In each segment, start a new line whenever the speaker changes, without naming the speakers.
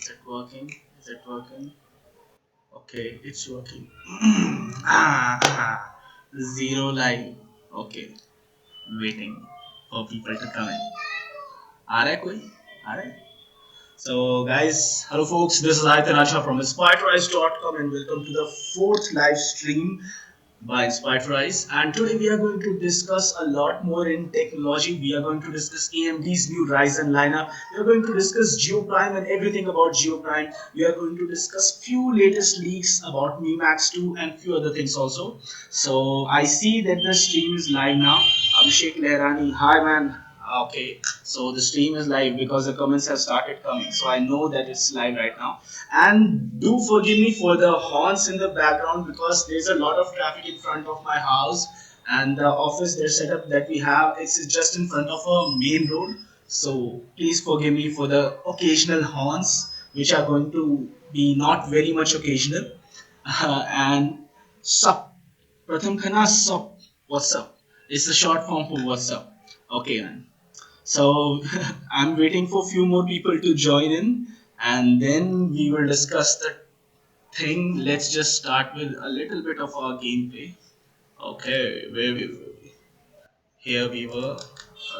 Is it working? Is it working? Okay, it's working. Zero live. Okay, waiting for people to come in. आ रहा है कोई? आ रहा है? So guys, hello folks, this is Raja from Inspire2rise.com and welcome to the fourth live stream by Inspire2rise. And today we are going to discuss a lot more in technology. We are going to discuss AMD's new Ryzen lineup. We are going to discuss Jio Prime and everything about Jio Prime. We are going to discuss few latest leaks about Mi Max 2 and few other things also. So I see that the stream is live now. Abhishek Lehrani, hi man. Okay, so the stream is live because the comments have started coming. So I know that it's live right now. And do forgive me for the horns in the background because there's a lot of traffic in front of my house, and the office their setup that we have is just in front of a main road. So please forgive me for the occasional horns, which are going to be not very much occasional. And sup, Pratham Khana, sup, what's up? It's the short form for what's up. Okay, man. So I'm waiting for few more people to join in, and then we will discuss the thing. Let's just start with a little bit of our gameplay. Okay, where were we? Here we were.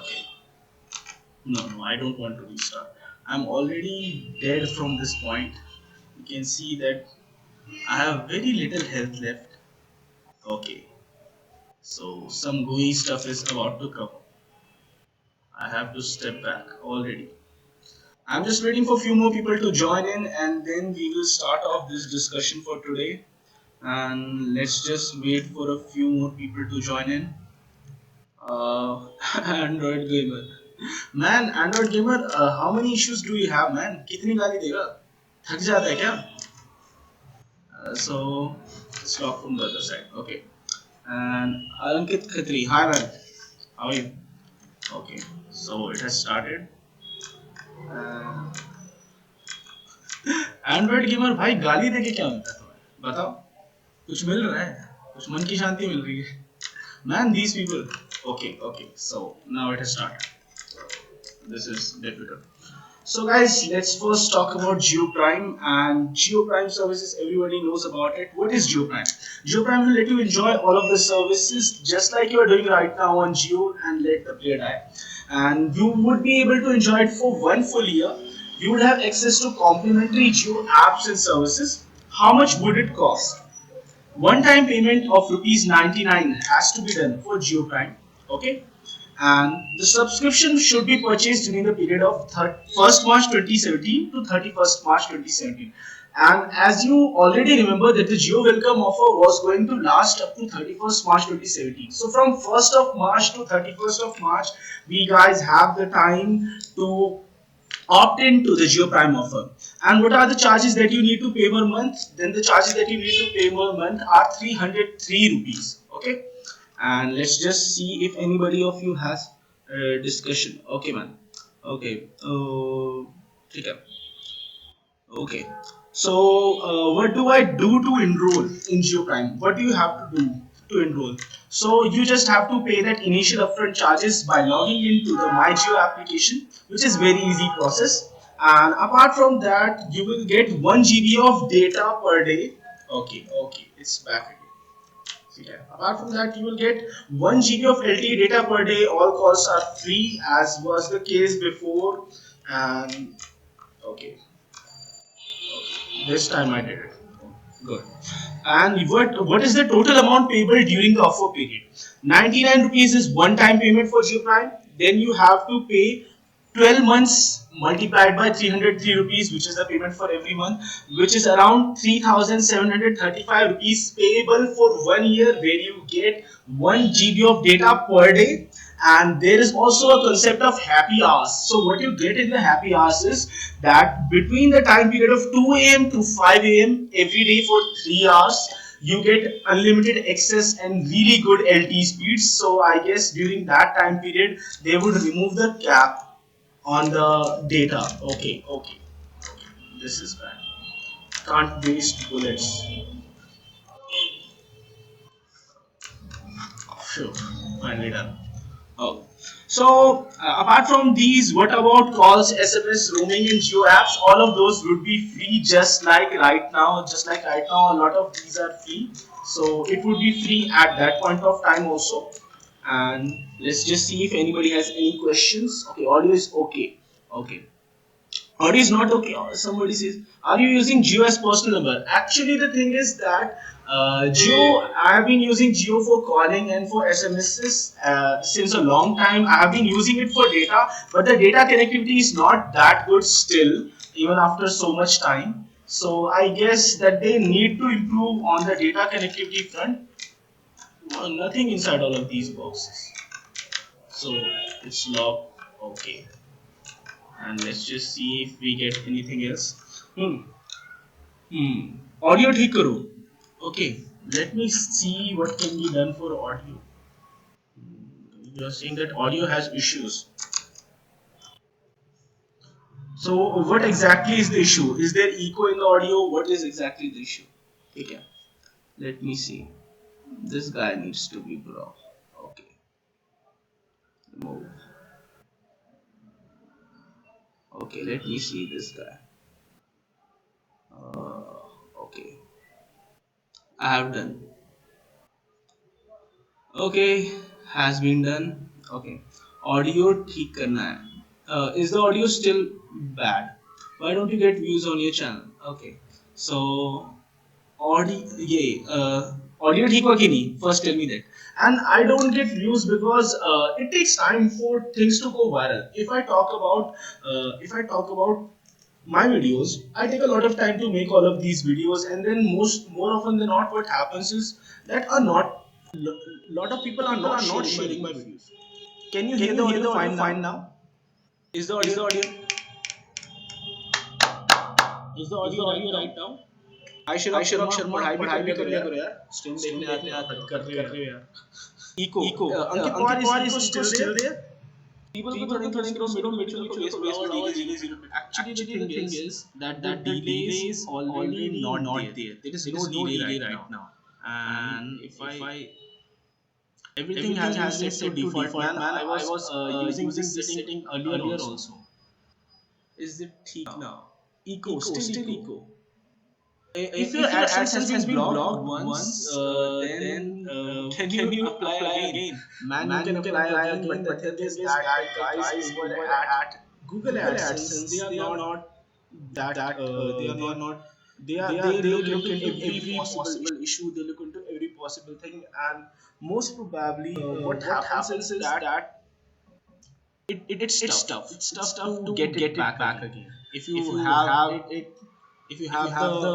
Okay. No, I don't want to restart. I'm already dead from this point. You can see that I have very little health left. Okay. So some gooey stuff is about to come. I have to step back already. I'm just waiting for a few more people to join in, and then we will start off this discussion for today. And let's just wait for a few more people to join in. Android gamer, man, Android gamer, how many issues do you have, man? कितनी गाली देगा? थक जाता है क्या? So let's talk from the other side. Okay. And Alankit Khatri, hi man, how are you? Okay, so it has started. Uh, Android gamer भाई गाली देके क्या मिलता है तुम्हें बताओ कुछ मिल रहा है कुछ मन की शांति मिल रही है man these people okay so now it has started this is difficult so guys let's first talk about Jio Prime and Jio Prime services everybody knows about it what is Jio Prime will let you enjoy all of the services just like you are doing right now on Jio and let the player die and you would be able to enjoy it for 1 full year you would have access to complimentary Jio apps and services. How much would it cost? One-time payment of rupees 99 has to be done for Jio Prime. Okay, and the subscription should be purchased during the period of 1st March 2017 to 31st March 2017. And as you already remember that the Jio Welcome offer was going to last up to 31st March 2017. So from 1st of March to 31st of March, we guys have the time to opt into the Jio Prime offer. And what are the charges that you need to pay per month? Then the charges that you need to pay per month are 303 rupees. Okay. And let's just see if anybody of you has a discussion. Okay, man. Okay. Okay. Okay. So, what do I do to enroll in Jio Prime? What do you have to do to enroll? So, you just have to pay that initial upfront charges by logging into the My Jio application, which is very easy process. And apart from that, you will get 1 GB of data per day. Okay, it's back again. Yeah. Apart from that, you will get 1 GB of LTE data per day. All calls are free, as was the case before. And okay. This time I did it. Good. And what is the total amount payable during the offer period? 99 rupees is one time payment for Jio Prime. Then you have to pay 12 months multiplied by 303 rupees, which is the payment for every month, which is around 3,735 rupees payable for 1 year, where you get 1 GB of data per day. And there is also a concept of happy hours. So what you get in the happy hours is that between the time period of 2 a.m. to 5 a.m. every day for 3 hours, you get unlimited access and really good LTE speeds. So I guess during that time period, they would remove the cap on the data. Okay. This is bad. Can't waste bullets. Phew, finally done. Oh. So, apart from these, what about calls, SMS, roaming, and Geo apps? All of those would be free, just like right now. Just like right now, a lot of these are free. So, it would be free at that point of time also. And let's just see if anybody has any questions. Okay, audio is okay. Okay. Audio is not okay. Somebody says, "Are you using Geo as personal number?" Actually, the thing is that Geo, I have been using Geo for calling and for SMSs since a long time. I have been using it for data, but the data connectivity is not that good still, even after so much time. So I guess that they need to improve on the data connectivity front. Nothing inside all of these boxes. So it's locked. Okay. And let's just see if we get anything else. Hmm. Audio ठीक करो. Okay. Let me see what can be done for audio. You are saying that audio has issues. So what exactly is the issue? Is there echo in the audio? What is exactly the issue? Okay. Let me see. This guy needs to be brought. Okay. Remove. Okay. Let me see this guy. Okay. I have done. Okay, has been done. Okay, audio ठीक करना है. Is the audio still bad? Why don't you get views on your channel? Okay, so audio ये audio ठीक हुआ कि नहीं? First tell me that. And I don't get views because it takes time for things to go viral. If I talk about my videos, I take a lot of time to make all of these videos, and then more often than not, what happens is that a lot of people are not sharing my videos. Can you hear the audio fine now? Is the audio is the audio right now? Hi Shirab Sharma, पढ़ाई भी कर लिया करो यार. Stream देखने आते हो, हद कर रहे हो यार. Eco. Ankit Pawar is Eco still there? People को थोड़ी थोड़ी करो मेरे को बेस बढ़ाओ धीरे धीरे. Actually, the thing is that the delay is already not there. There is no delay right now. And if I everything has been set to default, man. I was using this setting earlier also. Is it ठीक now? Eco, still eco. If your AdSense has been blocked once, then can you apply again? Man, you can apply again, but the thing is that the guys over at Google AdSense, they are not that they are not they look into every possible issue. They look into every possible thing, and most probably what happens is that it's tough. It's tough to get it back again. If you have it, if you have the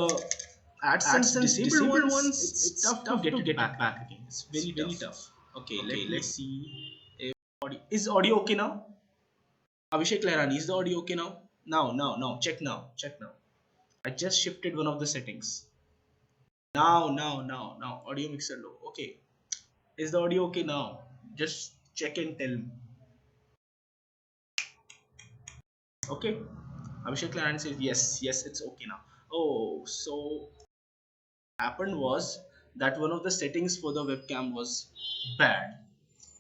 AdSense disabled ones, it's tough to get it back again. It's very tough. Okay, let's see. If is audio okay now? Abhishek Lairani, is the audio okay now? Now. Check now. Check now. I just shifted one of the settings. Now. Audio mixer low. Okay. Is the audio okay now? Just check and tell me. Okay. Abhishek Lairani says yes, it's okay now. Oh, so happened was that one of the settings for the webcam was bad.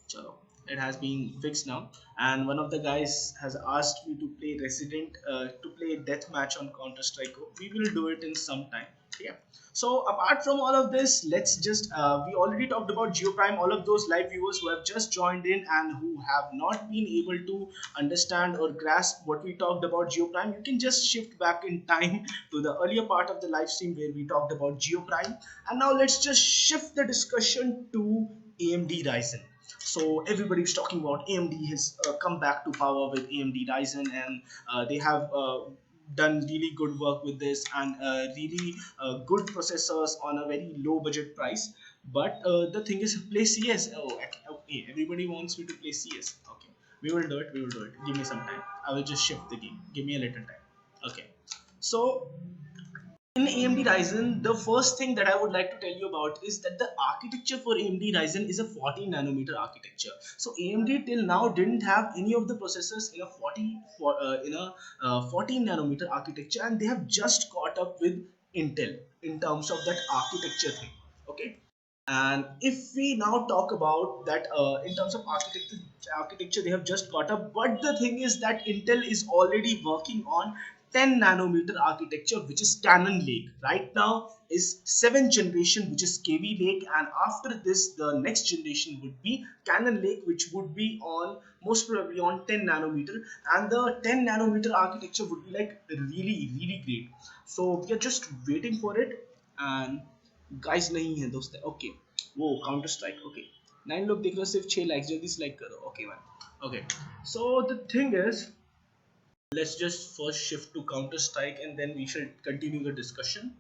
Chalo, it has been fixed now, and one of the guys has asked me to play Resident to play deathmatch on Counter Strike. We will do it in some time. Yeah. So apart from all of this, let's just we already talked about Jio Prime. All of those live viewers who have just joined in and who have not been able to understand or grasp what we talked about Jio Prime, you can just shift back in time to the earlier part of the live stream where we talked about Jio Prime. And now let's just shift the discussion to AMD Ryzen. So everybody is talking about AMD has come back to power with AMD Ryzen, and they have done really good work with this, and really good processors on a very low budget price. But the thing is, play CS. Oh, okay. Everybody wants me to play CS. Okay, we will do it. We will do it. Give me some time. I will just shift the game. Give me a little time. Okay. So in AMD Ryzen, the first thing that I would like to tell you about is that the architecture for AMD Ryzen is a 14 nanometer architecture. So AMD till now didn't have any of the processors in a 14 nanometer architecture, and they have just caught up with Intel in terms of that architecture thing. Okay. And if we now talk about that in terms of architecture, they have just caught up. But the thing is that Intel is already working on 10 nanometer architecture, which is Cannon Lake. Right now is 7th generation, which is KV Lake, and after this, the next generation would be Cannon Lake, which would be on most probably on 10 nanometer, and the 10 nanometer architecture would be like really really great. So we are just waiting for it. And guys नहीं है दोस्त okay वो counter strike okay 9 लोग देख रहे हो सिर्फ 6 likes जल्दी से लाइक करो okay man okay so the thing is let's just first shift to counter strike and then we shall continue the discussion.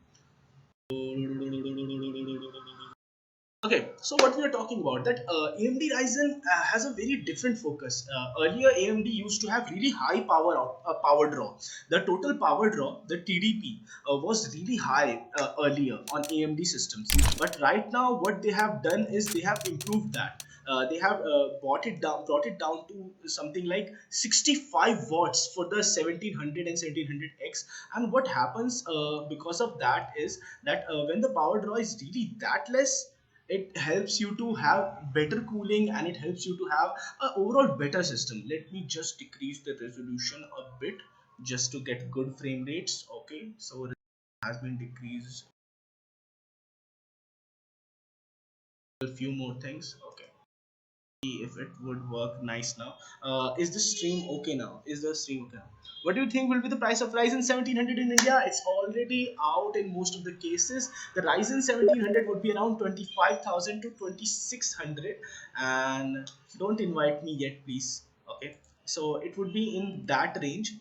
Okay, so what we are talking about that AMD Ryzen has a very different focus. Earlier, AMD used to have really high power draw. The total power draw, the TDP, was really high earlier on AMD systems. But right now, what they have done is they have improved that. They have brought it down to something like 65 watts for the 1700 and 1700X. And what happens because of that is that when the power draw is really that less, it helps you to have better cooling and it helps you to have a overall better system. Let me just decrease the resolution a bit just to get good frame rates. Okay, so it has been decreased a few more things. Okay, if it would work nice now. Is the stream okay now? Is the stream okay now? What do you think will be the price of Ryzen 1700 in India? It's already out in most of the cases. The Ryzen 1700 would be around 25,000 to 2600, and don't invite me yet, please. Okay, so it would be in that range.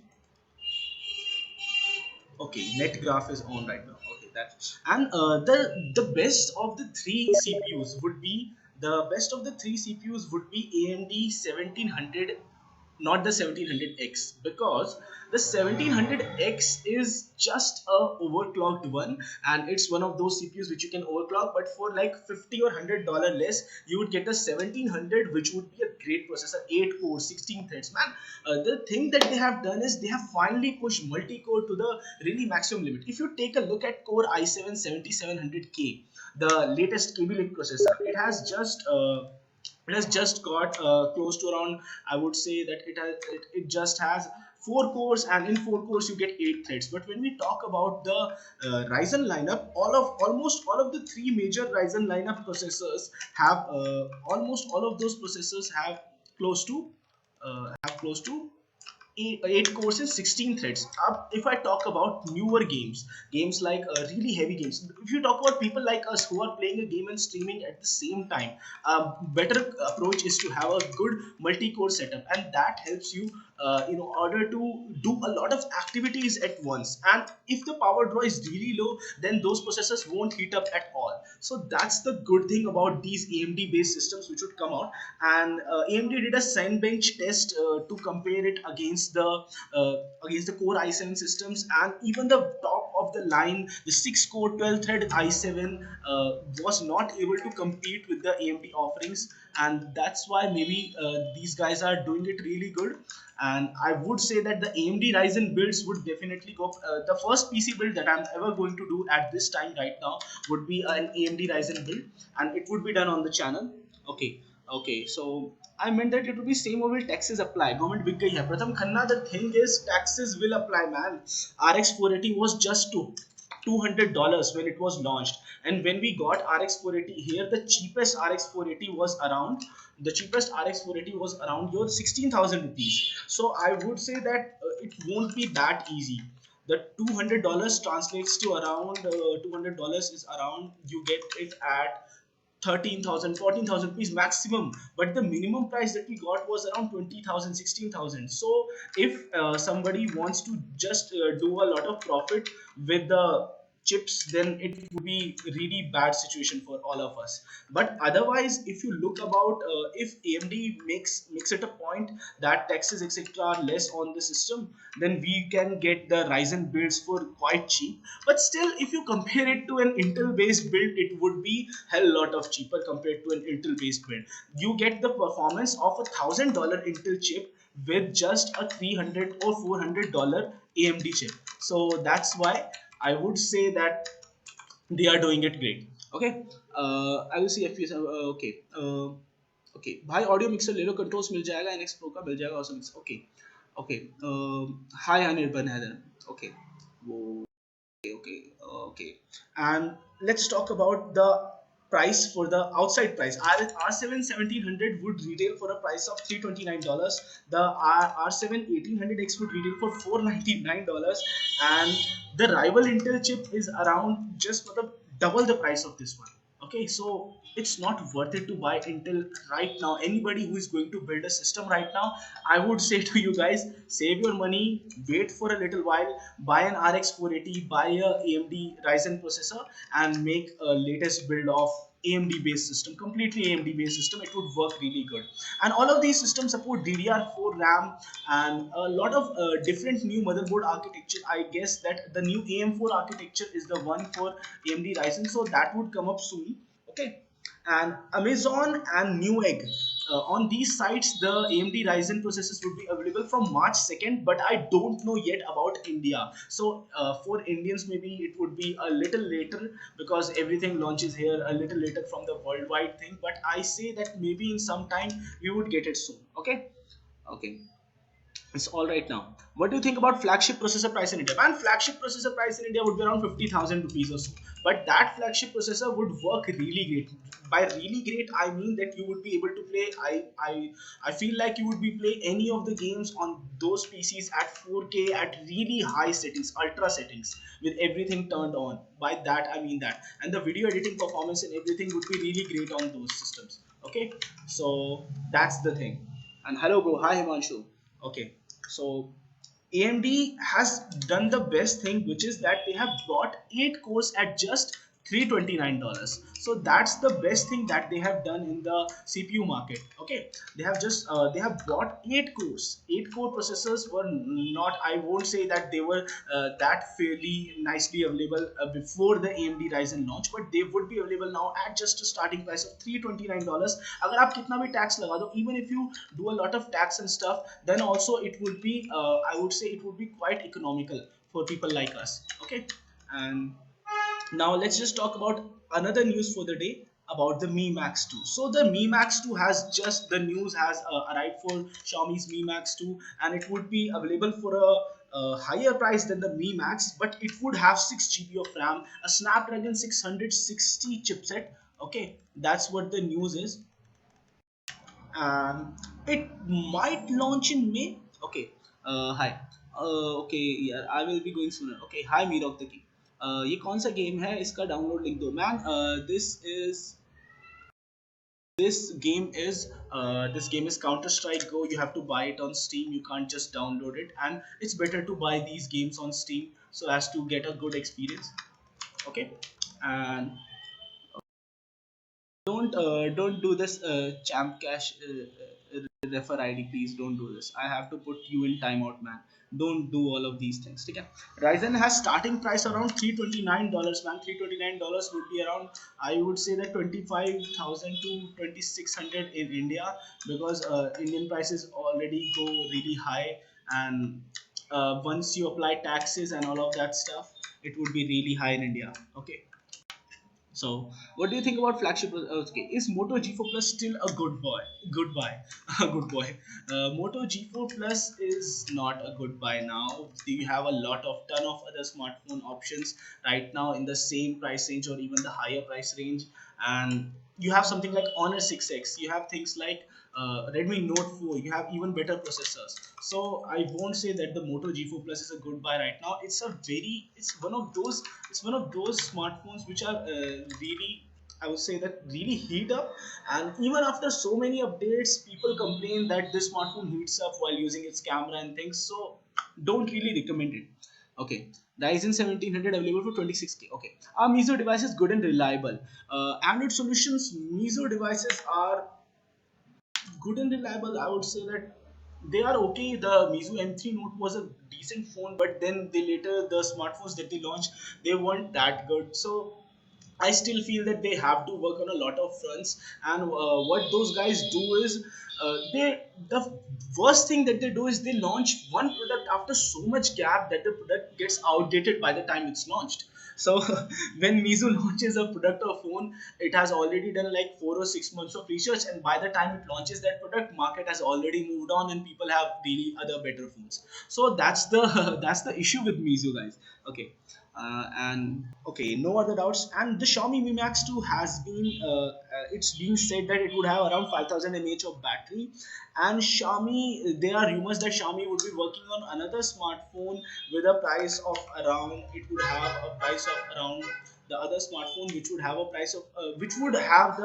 Okay, net graph is on right now. Okay, that and the best of the three CPUs would be AMD 1700, not the 1700X, because the 1700X is just a overclocked one, and it's one of those CPUs which you can overclock. But for like 50 or $100 less, you would get the 1700, which would be a great processor, 8 cores, 16 threads. Man, the thing that they have done is they have finally pushed multi-core to the really maximum limit. If you take a look at Core i7 7700K, the latest Kaby Lake processor, it has just got close to around, I would say that it just has 4 cores, and in 4 cores you get 8 threads. But when we talk about the Ryzen lineup, almost all of the three major Ryzen lineup processors have almost all of those processors close to have close to 8 cores and 16 threads. If I talk about newer games like really heavy games, if you talk about people like us who are playing a game and streaming at the same time, better approach is to have a good multi-core setup, and that helps you in order to do a lot of activities at once. And if the power draw is really low, then those processors won't heat up at all. So that's the good thing about these AMD based systems which would come out. And AMD did a Bench test to compare it against the Core i7 systems, and even the top of the line, the 6 core 12 thread i7 was not able to compete with the AMD offerings, and that's why maybe these guys are doing it really good. And I would say that the AMD Ryzen builds would definitely go. The first PC build that I'm ever going to do at this time right now would be an AMD Ryzen build, and it would be done on the channel. Okay, okay. So I meant that it would be same over taxes apply. Government big guy hai. Pratham Khanna, the thing is taxes will apply, man. RX 480 was just $200 when it was launched, and when we got RX 480 here, the cheapest RX 480 was around your 16,000 rupees. So I would say that it won't be that easy. The $200 translates to around $200 is around, you get it at 13,000, 14,000 rupees maximum, but the minimum price that we got was around 20,000, 16,000. So if somebody wants to just do a lot of profit with the chips, then it would be really bad situation for all of us. But otherwise, if you look about if AMD makes it a point that taxes etc are less on the system, then we can get the Ryzen builds for quite cheap. But still, if you compare it to an Intel based build, it would be hell lot of cheaper compared to an Intel based build. You get the performance of $1,000 Intel chip with just a $300 or $400 AMD chip. So that's why I would say that they are doing it great. Okay, I will see FPS. Okay, okay भाई audio mixer ले लो, controls मिल जाएगा, NX Pro का मिल जाएगा, awesome mixer. Okay okay. Hi Anirban Haider. Okay वो. Okay, okay. And let's talk about the price for the outside price. R7 1700 would retail for a price of $329. The R7 1800X would retail for $499, and the rival Intel chip is around just for the double the price of this one. Okay, so it's not worth it to buy Intel right now. Anybody who is going to build a system right now, I would say to you guys, save your money, wait for a little while, buy an RX 480, buy a AMD Ryzen processor, and make a latest build of AMD based system, completely AMD based system. It would work really good. And all of these systems support DDR4 RAM and a lot of different new motherboard architecture. I guess that the new AM4 architecture is the one for AMD Ryzen, so that would come up soon. Okay, and Amazon and Newegg. On these sites, the AMD Ryzen processors would be available from March 2nd, but I don't know yet about India. So for Indians, maybe it would be a little later because everything launches here a little later from the worldwide thing. But I say that maybe in some time we would get it soon. Okay, okay. It's all right now. What do you think about flagship processor price in India? Man, flagship processor price in India would be around 50,000 rupees or so. But that flagship processor would work really great. By really great, I mean that you would be able to play. I feel like you would be play any of the games on those PCs at 4K at really high settings, ultra settings, with everything turned on. By that I mean that, and the video editing performance and everything would be really great on those systems. Okay, so that's the thing. And hello, bro. Hi, Himanshu. Okay, so AMD has done the best thing, which is that they have brought 8 cores at just $329. So that's the best thing that they have done in the CPU market. Okay, they have brought 8 cores. 8 core processors were not, I won't say that they were that fairly nicely available before the AMD Ryzen launch, but they would be available now at just a starting price of $329. अगर आप कितना भी tax लगा दो, even if you do a lot of tax and stuff, then also it would be I would say it would be quite economical for people like us. Okay, and now let's just talk about another news for the day about the Mi Max 2. So the Mi Max 2 has just the news has arrived for Xiaomi's Mi Max 2, and it would be available for a higher price than the Mi Max, but it would have 6 GB of RAM, a Snapdragon 660 chipset. Okay, that's what the news is, and it might launch in May. Okay, hi. Okay, yeah, I will be going sooner. Okay, hi Mirok the King. ये कौन सा game है, इसका download लिख दो man. This game is Counter Strike Go. You have to buy it on Steam. You can't just download it, and it's better to buy these games on Steam so as to get a good experience. Okay, and don't do this champ cash refer ID. Please don't do this. I have to put you in timeout, man. Don't do all of these things. Okay, Ryzen has starting price around $329, man. $329 would be around, I would say that 25,000 to 2600 in India, because Indian prices already go really high, and once you apply taxes and all of that stuff, it would be really high in India. Okay, so, what do you think about flagship? Okay, is Moto G4 Plus still a good boy? Good buy, a good boy. Moto G4 Plus is not a good buy now. You have a lot of ton of other smartphone options right now in the same price range or even the higher price range, and you have something like Honor 6X. You have things like Redmi Note 4. You have even better processors. So I won't say that the Moto G4 Plus is a good buy right now. It's one of those smartphones which are really, I would say that really heat up, and even after so many updates, people complain that this smartphone heats up while using its camera and things. So don't really recommend it. Okay, Ryzen 1700 available for 26K. Okay, are Mizo devices good and reliable? Android solutions Mizo devices are good and reliable. I would say that they are okay. The Mizu M3 Note was a decent phone, but then they later the smartphones that they launched, they weren't that good. So I still feel that they have to work on a lot of fronts. And what those guys do is they the worst thing that they do is they launch one product after so much gap that the product gets outdated by the time it's launched. So when Mizu launches a product or phone, it has already done like 4 or 6 months of research, and by the time it launches that product, market has already moved on, and people have really other better phones. So that's the that's the issue with Mizu, guys. Okay. And okay, no other doubts. And the Xiaomi Mi Max 2 has been, it's being said that it would have around 5000 mAh of battery. And Xiaomi, there are rumors that Xiaomi would be working on another smartphone with a price of around, it would have a price of around the other smartphone, which would have a price of, which would have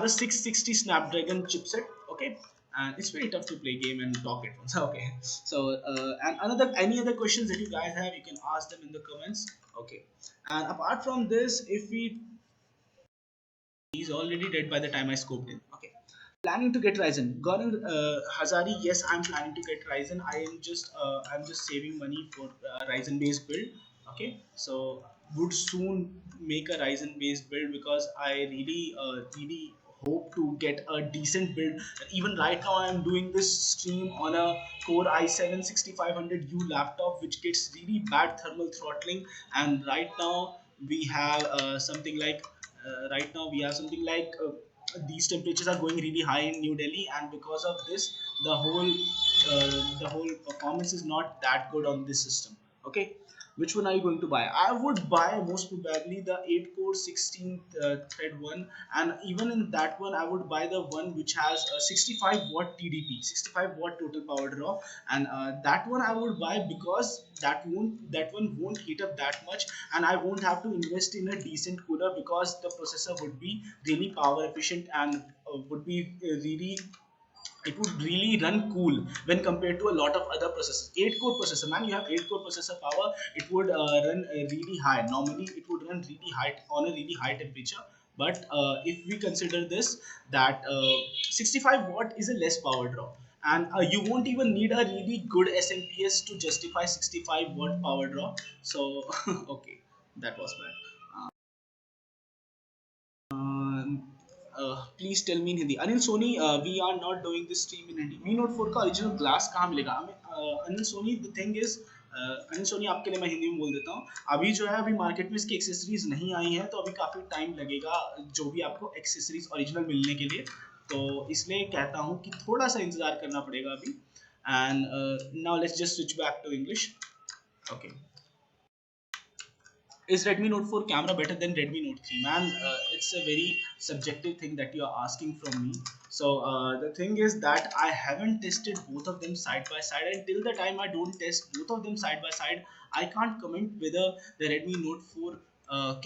a 660 Snapdragon chipset. Okay, and it's very tough to play game and talk at once. Okay, so and another any other questions that you guys have, you can ask them in the comments. Okay, and apart from this, if we, he's already dead by the time I scoped in. Okay. Planning to get Ryzen. Gaurav Hazari, yes, I'm planning to get Ryzen. I'm just saving money for Ryzen based build. Okay, so would soon make a Ryzen based build because I really hope to get a decent build. Even right now, I'm doing this stream on a Core i7 6500U laptop, which gets really bad thermal throttling. And right now we have something like these temperatures are going really high in New Delhi, and because of this, the whole performance is not that good on this system. Okay, which one are you going to buy? I would buy most probably the 8 core 16 thread one, and even in that one, I would buy the one which has a 65-watt TDP, 65-watt total power draw, and that one I would buy because that one won't heat up that much, and I won't have to invest in a decent cooler because the processor would be really power efficient and would be really, it would really run cool when compared to a lot of other processors. 8 core processor, man, you have 8 core processor power, it would run really high. Normally it would run really high on a really high temperature, but if we consider this, that 65 watt is a less power draw, and you won't even need a really good SMPS to justify 65-watt power draw. So okay, that was bad. Please tell me in Hindi. Anil Soni, we are not doing this stream in Hindi. Mi Note 4 का original glass कहाँ मिलेगा हमें? Anil Soni, the thing is, Anil Soni आपके लिए मैं हिंदी में बोल देता हूँ. अभी जो है, अभी मार्केट में इसकी एक्सेसरीज नहीं आई हैं, तो अभी काफ़ी टाइम लगेगा जो भी आपको एक्सेसरीज ओरिजिनल मिलने के लिए. तो इसलिए कहता हूँ कि थोड़ा सा इंतजार करना पड़ेगा अभी. And now let's just switch back to English. Okay. Is Redmi Note 4 camera better than Redmi Note 3? Man, it's a very subjective thing that you are asking from me. So the thing is that I haven't tested both of them side by side, and till the time I don't test both of them side by side, I can't comment whether the Redmi Note 4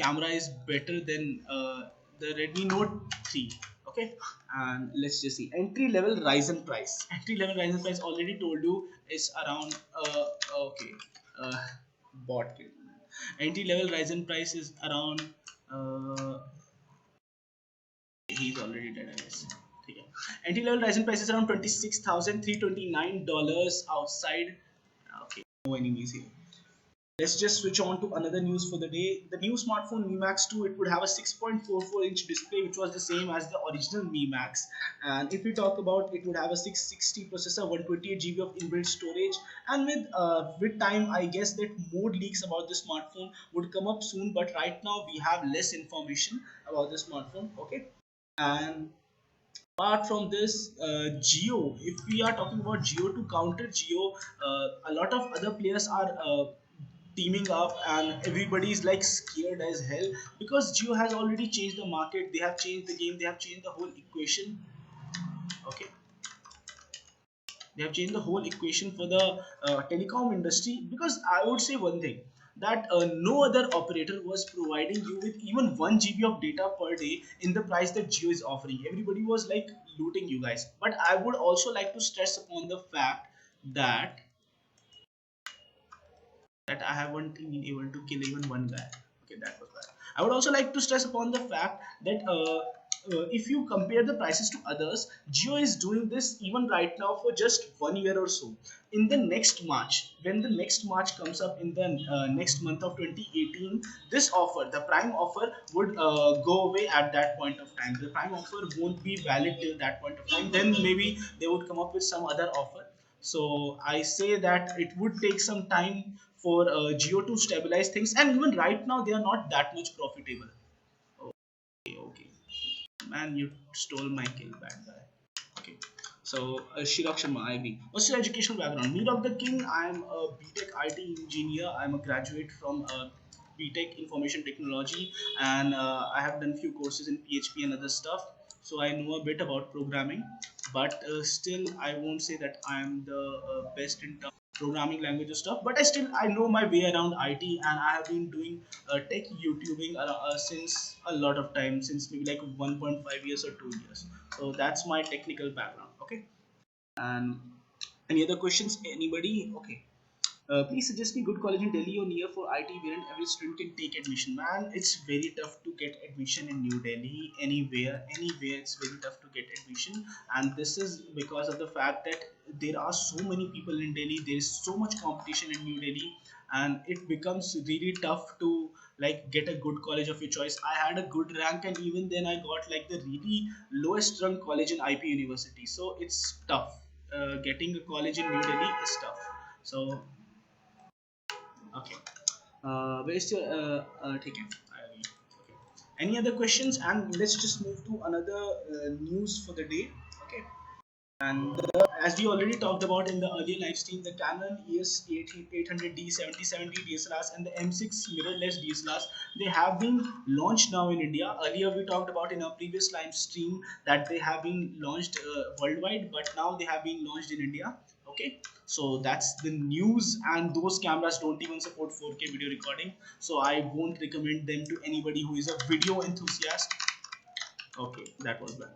camera is better than the Redmi Note 3. Okay, and let's just see entry level Ryzen price. Entry level Ryzen price, already told you, is around okay, bot. Entry level Ryzen price is around he's already dead, I guess. Okay. Entry level Ryzen price is around $26,329 outside. Okay, no enemies here. Let's just switch on to another news for the day. The new smartphone Mi Max 2, it would have a 6.44-inch display, which was the same as the original Mi Max. And if we talk about, it would have a 660 processor, 128 GB of inbuilt storage. And with time, I guess that more leaks about the smartphone would come up soon. But right now, we have less information about the smartphone. Okay, and apart from this, Jio, if we are talking about Jio, to counter Jio, a lot of other players are teaming up, and everybody is like scared as hell because Jio has already changed the market. They have changed the game. They have changed the whole equation. Okay, they have changed the whole equation for the telecom industry, because I would say one thing, that no other operator was providing you with even 1 GB of data per day in the price that Jio is offering. Everybody was like looting you guys. But I would also like to stress upon the fact that I haven't been able to kill even one guy. Okay, that was bad. I would also like to stress upon the fact that if you compare the prices to others, Jio is doing this even right now for just 1 year or so. In the next March, when the next March comes up in the next month of 2018, this offer, the Prime offer, would go away at that point of time. The Prime offer won't be valid till that point of time. Then maybe they would come up with some other offer. So I say that it would take some time for Jio to stabilize things, and even right now they are not that much profitable. Okay, okay. Man, you stole my kill, bad guy. Okay. So, Shirok Sharma, IB. What's your educational background? Meet of the King. I'm a BTech IT engineer. I'm a graduate from BTech Information Technology, and I have done few courses in PHP and other stuff. So I know a bit about programming, but still, I won't say that I'm the best in terms of programming language or stuff. But I know my way around IT, and I have been doing tech YouTubing since a lot of time, since maybe like 1.5 years or 2 years. So that's my technical background. Okay. And any other questions? Anybody? Okay. Please suggest me good college in Delhi or near for IT wherein every student can take admission. Man, it's very tough to get admission in New Delhi. Anywhere, it's very tough to get admission. And this is because of the fact that there are so many people in Delhi. There is so much competition in New Delhi, and it becomes really tough to like get a good college of your choice. I had a good rank, and even then I got like the really lowest ranked college in IP University. So it's tough. Getting a college in New Delhi is tough. So okay. Where's your take it. Okay. Any other questions? And let's just move to another news for the day. Okay. And as we already talked about in the earlier live stream, the Canon EOS 800D 7070 DSLRs and the M6 mirrorless DSLRs, they have been launched now in India. Earlier we talked about in our previous live stream that they have been launched worldwide, but now they have been launched in India. Okay, so that's the news, and those cameras don't even support 4K video recording, so I won't recommend them to anybody who is a video enthusiast. Okay, that was bad.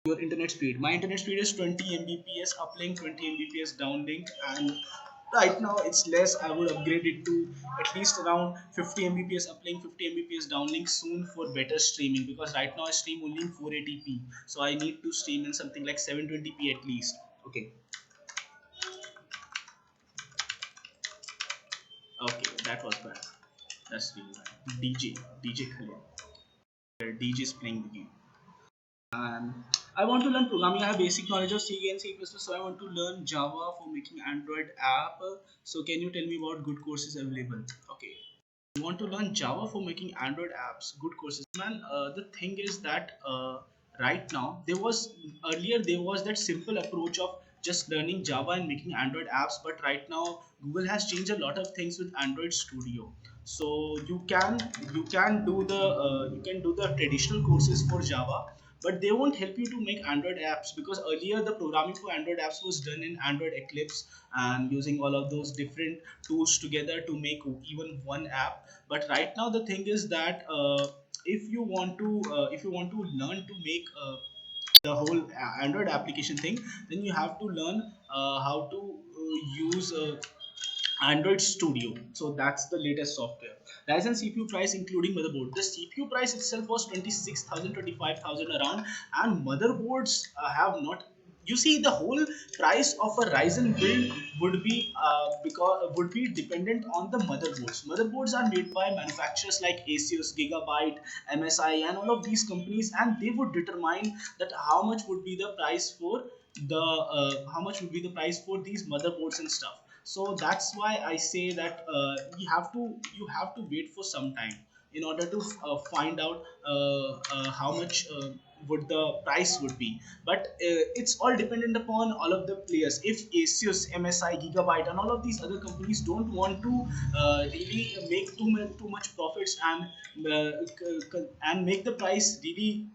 Your internet speed. My internet speed is 20 Mbps uplink, 20 Mbps downlink, and right now it's less. I would upgrade it to at least around 50 Mbps uplink, 50 Mbps downlink soon for better streaming, because right now I stream only in 480p, so I need to stream in something like 720p at least. Okay, okay, that was bad. That's really bad. DJ Khalil. DJ is playing the game. I want to learn programming. I have basic knowledge of C and C++, so I want to learn Java for making Android app. So can you tell me about good courses available? Okay, you want to learn Java for making Android apps, good courses. Man, the thing is that right now there was that simple approach of just learning Java and making Android apps, but right now Google has changed a lot of things with Android Studio. So you can do the traditional courses for Java, but they won't help you to make Android apps, because earlier the programming for Android apps was done in Android Eclipse and using all of those different tools together to make even one app. But right now the thing is that if you want to learn to make the whole Android application thing, then you have to learn how to use Android Studio. So that's the latest software. Ryzen CPU price including motherboard. The CPU price itself was 26,000, 25,000 around, and motherboards have not. You see, the whole price of a Ryzen build would be dependent on the motherboards. Motherboards are made by manufacturers like Asus, Gigabyte, MSI, and all of these companies, and they would determine that how much would be the price for these motherboards and stuff. So that's why I say that you have to wait for some time in order to find out how much would the price would be. But it's all dependent upon all of the players. If Asus, MSI, Gigabyte, and all of these other companies don't want to really make too much profits and make the price really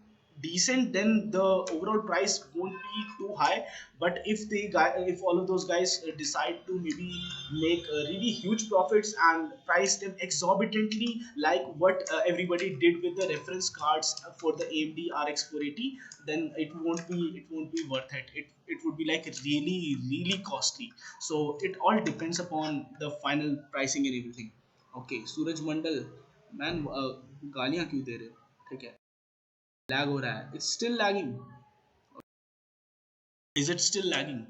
decent, then the overall price won't be too high. But if all of those guys decide to maybe make really huge profits and price them exorbitantly, like what everybody did with the reference cards for the AMD RX 480, then it won't be worth it. It would be like really costly. So it all depends upon the final pricing and everything. Okay, Suraj Mandal, man, गालियां क्यों दे रहे हो? ठीक है, lag हो रहा है. It's still lagging. Is it still lagging?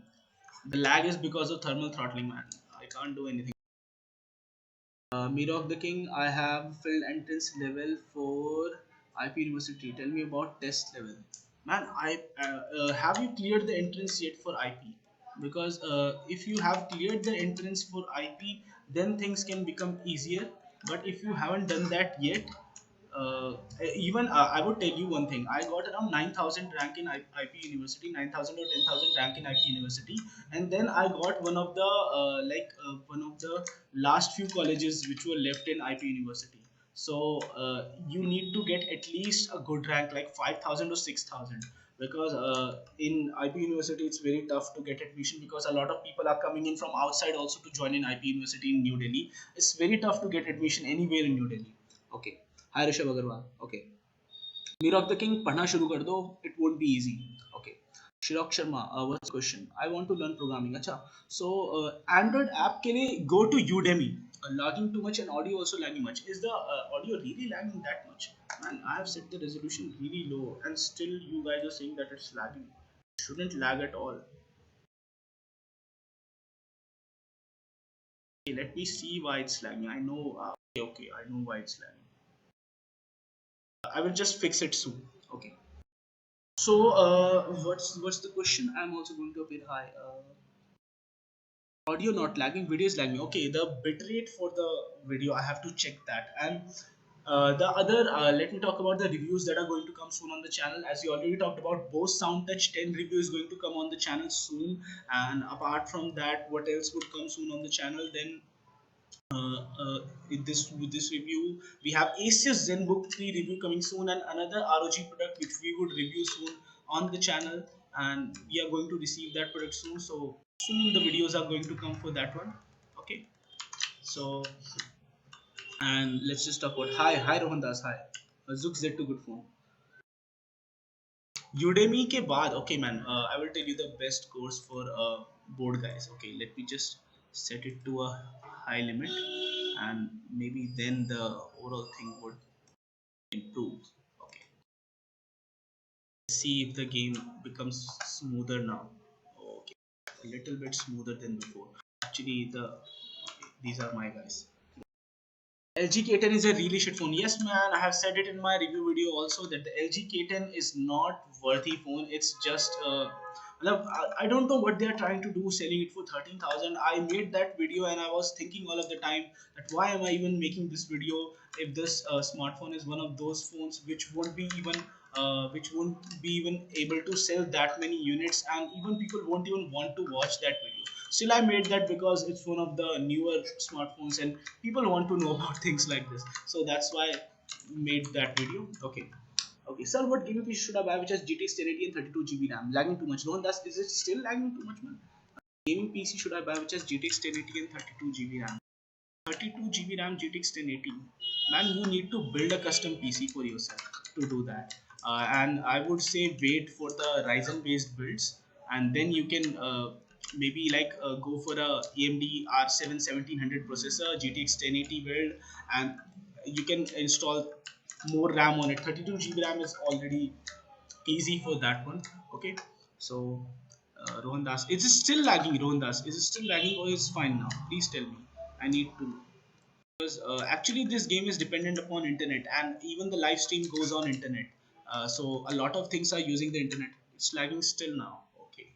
The lag is because of thermal throttling, man. I can't do anything. Mirror of the King, I have filled entrance level for IP University. Tell me about test level. Man, have you cleared the entrance yet for IP? Because if you have cleared the entrance for IP, then things can become easier. But if you haven't done that yet, uh, even I would tell you one thing. I got around 9,000 rank in IP University, 9,000 or 10,000 rank in IP University, and then I got one of the last few colleges which were left in IP University. So you need to get at least a good rank like 5,000 or 6,000, because in IP University it's very tough to get admission, because a lot of people are coming in from outside also to join in IP University in New Delhi. It's very tough to get admission anywhere in New Delhi. Okay. Hi Rishabh Agarwal. Okay. Mirror of the King पढ़ना शुरू कर दो. It won't be easy. Okay. Shirok Sharma, what's the question? I want to learn programming. अच्छा. So Android app के लिए go to Udemy. Lagging too much and audio also lagging much. Is the audio really lagging that much? Man, I have set the resolution really low, and still you guys are saying that it's lagging. It shouldn't lag at all. Okay, let me see why it's lagging. I know. Okay, I know why it's lagging. I will just fix it soon. Okay. So, what's the question? I'm also going to appear high. Audio not lagging, video is lagging. Okay, the bitrate for the video, I have to check that. And the other, let me talk about the reviews that are going to come soon on the channel. As you already talked about, Bose SoundTouch 10 review is going to come on the channel soon. And apart from that, what else would come soon on the channel? Then uh, uh, with this review, we have Asus ZenBook 3 review coming soon, and another ROG product which we would review soon on the channel, and we are going to receive that product soon. So soon the videos are going to come for that one. Okay. So, and let's just talk about hi Rohan Das, hi Zuk Z2 good phone. Udemy के बाद, okay man, I will tell you the best course for board guys. Okay, let me just set it to a high limit, and maybe then the overall thing would improve. Okay, let's see if the game becomes smoother now. Okay, a little bit smoother than before. Actually, these are my guys. LG K10 is a really shit phone. Yes, man, I have said it in my review video also that the LG K10 is not worthy phone. It's just I don't know what they are trying to do selling it for 13,000. I made that video and I was thinking all of the time that why am I even making this video if this smartphone is one of those phones which won't be even able to sell that many units, and even people won't even want to watch that video. Still, I made that because it's one of the newer smartphones and people want to know about things like this. So that's why I made that video. Okay. Okay, sir, what gaming PC should I buy which has GTX 1080 and 32 GB RAM? Lagging too much. No, is it still lagging too much, man? Gaming PC should I buy which has GTX 1080 and 32 GB RAM? 32 GB RAM GTX 1080. Man, you need to build a custom PC for yourself to do that. And I would say wait for the Ryzen based builds, and then you can maybe go for a AMD R7 1700 processor, GTX 1080 build, and you can install more RAM on it. 32 GB RAM is already easy for that one. Okay, so Rohan Das, is it still lagging? Rohan Das, is it still lagging or is it fine now? Please tell me. I need to know. Because actually this game is dependent upon internet, and even the live stream goes on internet. So a lot of things are using the internet. It's lagging still now. Okay,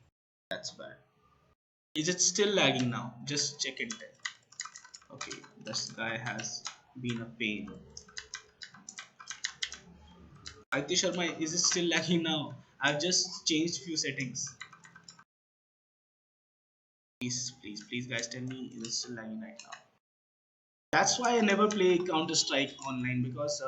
that's bad. Is it still lagging now? Just check it there. Okay, this guy has been a pain. Aditya Sharma, is it still lagging now? I've just changed few settings. Please, guys, tell me, is it still lagging right now? That's why I never play Counter Strike online, because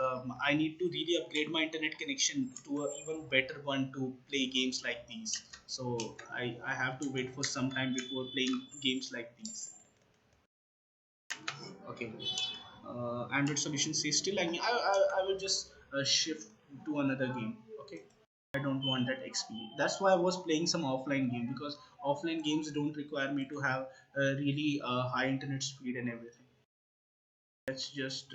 I need to really upgrade my internet connection to an even better one to play games like these. So I have to wait for some time before playing games like these. Okay. Android solution says still lagging. I will just shift to another game. Okay. I don't want that XP. That's why I was playing some offline game, because offline games don't require me to have really high internet speed and everything. Let's just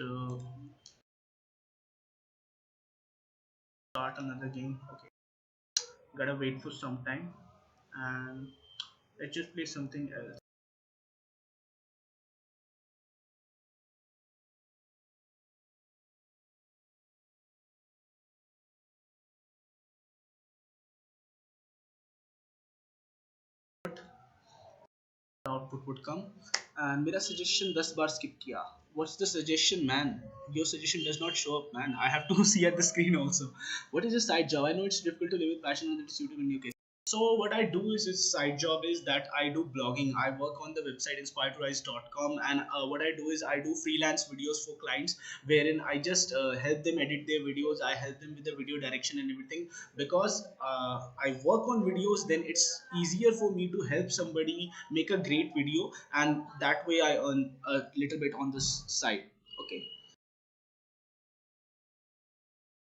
start another game. Okay, gotta wait for some time, and let's just play something else. Output would come and मेरा suggestion 10 बार skip किया. What's the suggestion, man? Your suggestion does not show up, man. I have to see at the screen also. What is your side job? I know it's difficult to live with passion and it's suitable in your case. So what I do is its side job is that I do blogging. I work on the website Inspire2rise.com, and what I do is I do freelance videos for clients wherein I just help them edit their videos. I help them with the video direction and everything because I work on videos. Then it's easier for me to help somebody make a great video, and that way I earn a little bit on this side. Okay.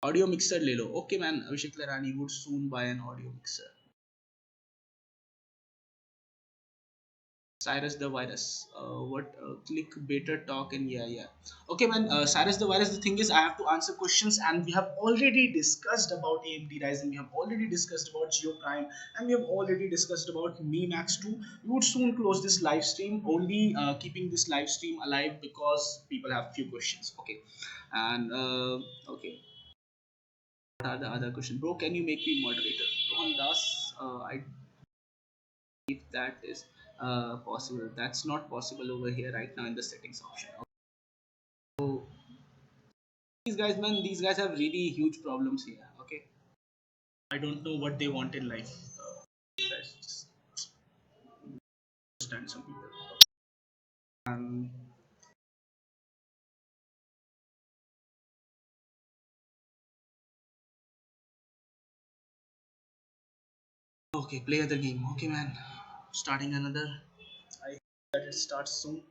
Audio mixer ले लो. Okay man, Abhishek Larani would soon buy an audio mixer. Cyrus the virus. What click beta talk and yeah. Okay, man. Cyrus the virus. The thing is, I have to answer questions, and we have already discussed about AMD Ryzen. We have already discussed about Jio Prime, and we have already discussed about Mi Max 2. We would soon close this live stream. Only keeping this live stream alive because people have few questions. Okay, and okay. What are the other questions, bro? Can you make me moderator? Rohan Das. I if that is possible. That's not possible over here right now in the settings option. So these guys, man, these guys have really huge problems here. Okay, I don't know what they want in life. Guys just understand some people. Um, okay, play other game. Okay, man, starting another. I hope that it starts soon.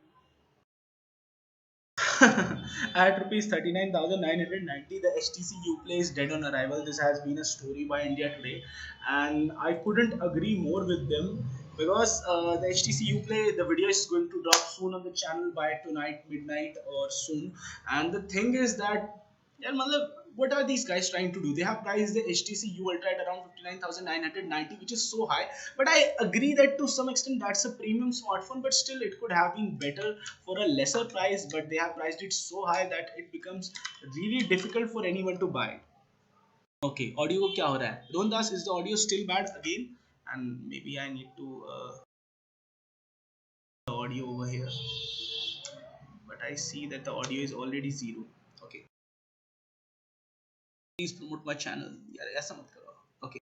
At rupees 39,990, the HTC Uplay is dead on arrival. This has been a story by India Today, and I couldn't agree more with them because the HTC Uplay, the video is going to drop soon on the channel by tonight, midnight, or soon. And the thing is that yeah, matlab, what are these guys trying to do? They have priced the HTC U Ultra at around 59,990, which is so high. But I agree that to some extent that's a premium smartphone, but still it could have been better for a lesser price. But they have priced it so high that it becomes really difficult for anyone to buy. Okay, audio को क्या हो रहा है? Rondas, is the audio still bad again? And maybe I need to the audio over here. But I see that the audio is already zero. Okay, please promote my channel. यार ऐसा मत करो. Okay.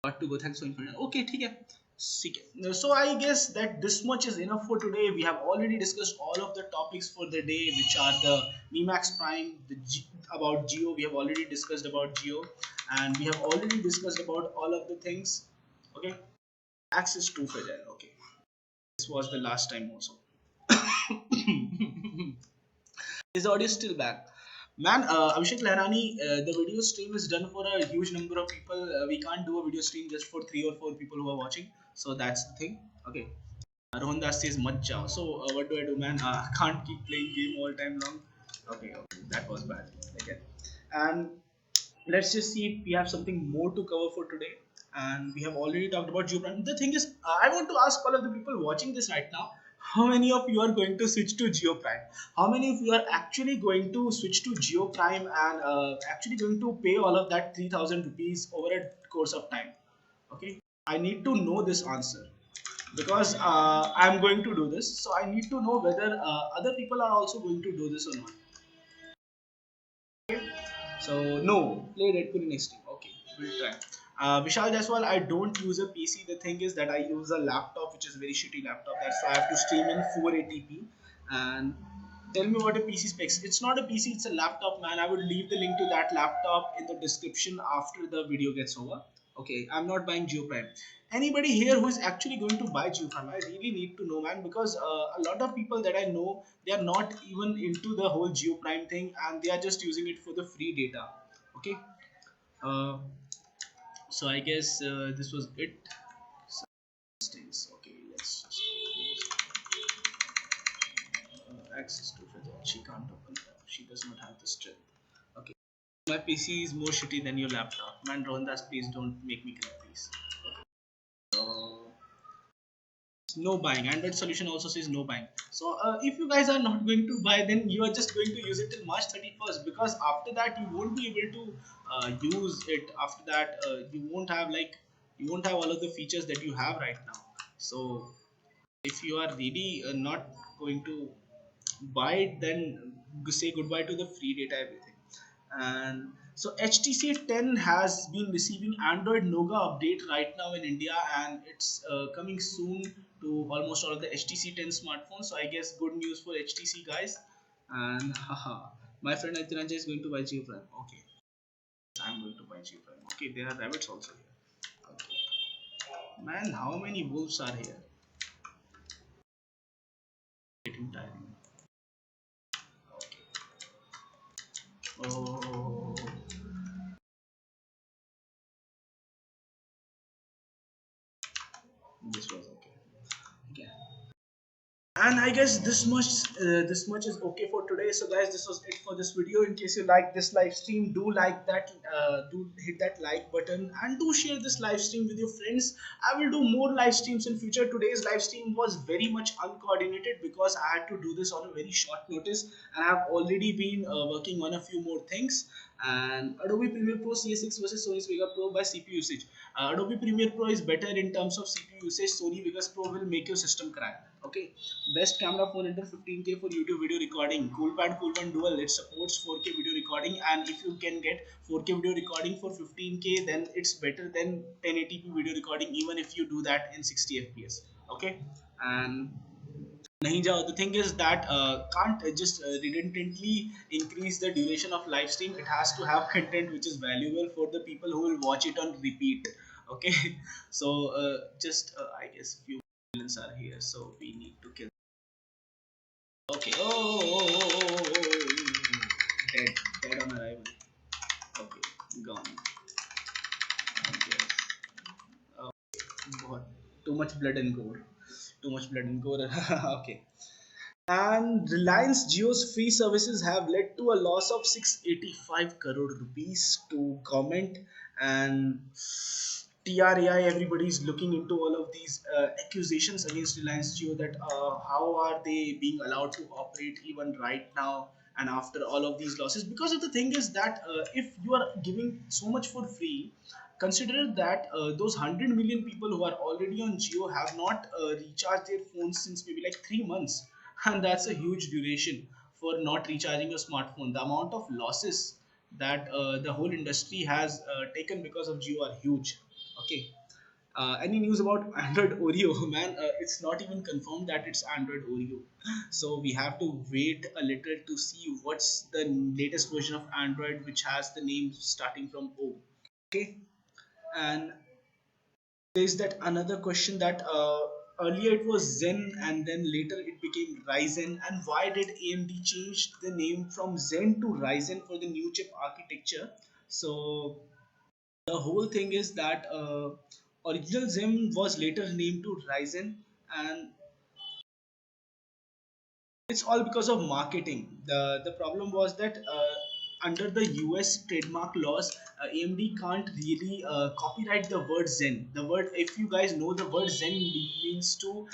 Got to go. Thanks for information. Okay, ठीक है. ठीक है. So I guess that this much is enough for today. We have already discussed all of the topics for the day, which are the Mi Max Prime, about Jio. We have already discussed about Jio, and we have already discussed about all of the things. Okay, access to fragile. Okay, this was the last time also. Is the audio still back? Man, Abhishek Lahrani, the video stream is done for a huge number of people. We can't do a video stream just for 3 or 4 people who are watching. So that's the thing. Okay. Rohan Das says mat jao. So what do I do, man? I can't keep playing game all time long. Okay, that was bad. Okay. And let's just see if we have something more to cover for today. And we have already talked about Jio Prime. The thing is, I want to ask all of the people watching this right now, how many of you are going to switch to Jio Prime? How many of you are actually going to switch to Jio Prime and actually going to pay all of that 3,000 rupees over a course of time? Okay, I need to know this answer because I'm going to do this. So I need to know whether other people are also going to do this or not. So no, play Deadpool in HD. Okay, we'll try. Vishal Jaiswal, I don't use a PC. The thing is that I use a laptop, which is a very shitty laptop. That's why I have to stream in 480p. And tell me what a PC specs. It's not a PC, it's a laptop, man. I would leave the link to that laptop in the description after the video gets over. Okay, I'm not buying Jio Prime. Anybody here who is actually going to buy Jio Prime? I really need to know, man, because a lot of people that I know, they are not even into the whole Jio Prime thing, and they are just using it for the free data. Okay. Uh, so I guess this was it. Okay, let's just access to it. She can't open it up. She does not have the strength. Okay. My PC is more shitty than your laptop. Man, Rondas, please don't make me cry, please. No buying. Android solution also says no buying. So if you guys are not going to buy, then you are just going to use it till March 31st, because after that you won't be able to use it. After that you won't have all of the features that you have right now. So If you are really not going to buy it, then say goodbye to the free data, everything. And so HTC 10 has been receiving Android Nougat update right now in India, and it's coming soon to almost all of the HTC 10 smartphones. So I guess good news for HTC guys. And haha, my friend Aitiranja is going to buy Jio Prime. Okay, I'm going to buy Jio Prime. Okay, there are rabbits also here. Okay, man, how many wolves are here? Getting tiring. Oh, this was okay. Yeah. And I guess this much is okay for today. So guys, this was it for this video. In case you like this live stream, do like that, do hit that like button, and do share this live stream with your friends. I will do more live streams in future. Today's live stream was very much uncoordinated because I had to do this on a very short notice, and I've already been working on a few more things. And Adobe Premiere Pro CS6 versus Sony's Vega Pro by CPU usage. Adobe Premiere Pro is better in terms of CPU usage. Sony Vegas Pro will make your system cry. Okay, best camera phone under 15K for YouTube video recording. Coolpad Cool1 Dual, it supports 4K video recording, and if you can get 4K video recording for 15K, then it's better than 1080p video recording, even if you do that in 60 FPS. Okay, and nahi jao. The thing is that can't just redundantly increase the duration of live stream. It has to have content which is valuable for the people who will watch it on repeat. Okay, so just I guess few villains are here, so we need to kill. Okay. Dead. Dead on arrival. Okay. Gone. Okay. बहुत too much blood and gore. Too much blood and gore. Okay. And Reliance Jio's free services have led to a loss of 685 crore rupees to government, and TRAI, everybody is looking into all of these accusations against Reliance Jio, that how are they being allowed to operate even right now and after all of these losses. Because of the thing is that if you are giving so much for free, consider that those 100 million people who are already on Jio have not recharged their phones since maybe like 3 months, and that's a huge duration for not recharging your smartphone. The amount of losses that the whole industry has taken because of Jio are huge. Okay. Any news about Android Oreo? Man, it's not even confirmed that it's Android Oreo. So we have to wait a little to see what's the latest version of Android which has the name starting from O. Okay. And there's that another question that earlier it was Zen and then later it became Ryzen, and why did AMD change the name from Zen to Ryzen for the new chip architecture? So the whole thing is that original Zen was later named to Ryzen, and it's all because of marketing. The problem was that under the US trademark laws, AMD can't really copyright the word Zen. The word, if you guys know, the word Zen means to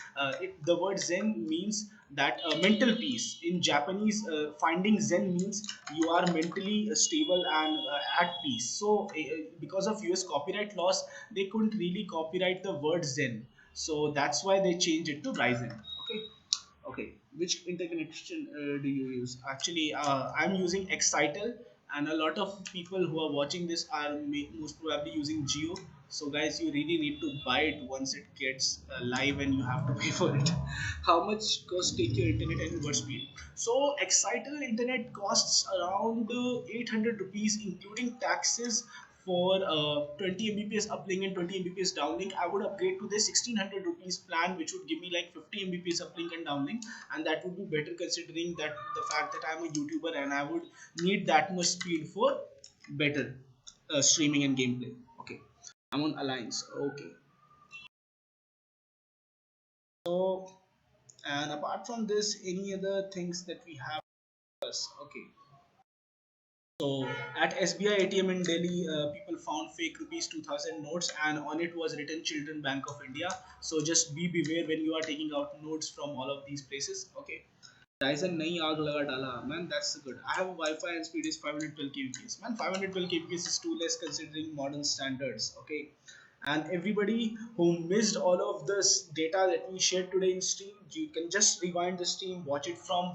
the word Zen means that mental peace in Japanese. Finding Zen means you are mentally stable and at peace. So because of US copyright laws, they couldn't really copyright the word Zen, so that's why they changed it to Ryzen. Okay. Okay, which interconnection do you use? Actually, I'm using Excitel, and a lot of people who are watching this are most probably using Geo. So, guys, you really need to buy it once it gets live, and you have to pay for it. How much cost take your internet and what speed? So, Excitel internet costs around 800 rupees, including taxes, for 20 Mbps uplink and 20 Mbps downlink. I would upgrade to the 1600 rupees plan, which would give me like 50 Mbps uplink and downlink, and that would be better considering that the fact that I'm a YouTuber and I would need that much speed for better streaming and gameplay. Okay, I'm on Alliance. Okay, so and apart from this, any other things that we have? Okay. So at SBI ATM in Delhi, people found fake rupees 2000 notes, and on it was written Children Bank of India. So just be beware when you are taking out notes from all of these places. Okay. Dyson nahi aag laga dala. Man, that's good. I have a Wi-Fi and speed is 512 kbps. Man, 512 kbps is too less considering modern standards. Okay. And everybody who missed all of this data that we shared today in stream, you can just rewind the stream, watch it from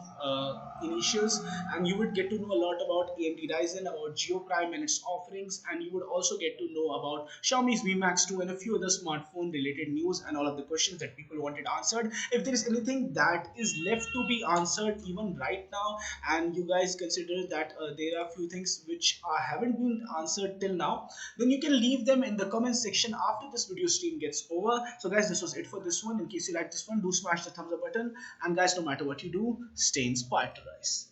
initials, and you would get to know a lot about AMD Ryzen, about Jio Prime and its offerings, and you would also get to know about Xiaomi's Mi Max 2 and a few other smartphone related news and all of the questions that people wanted answered. If there is anything that is left to be answered even right now, and you guys consider that there are few things which haven't been answered till now, then you can leave them in the comment section after this video stream gets over. So guys, this was it for this one. In case you like this one, do smash the thumbs up button, and guys, no matter what you do, stay inspired to rise.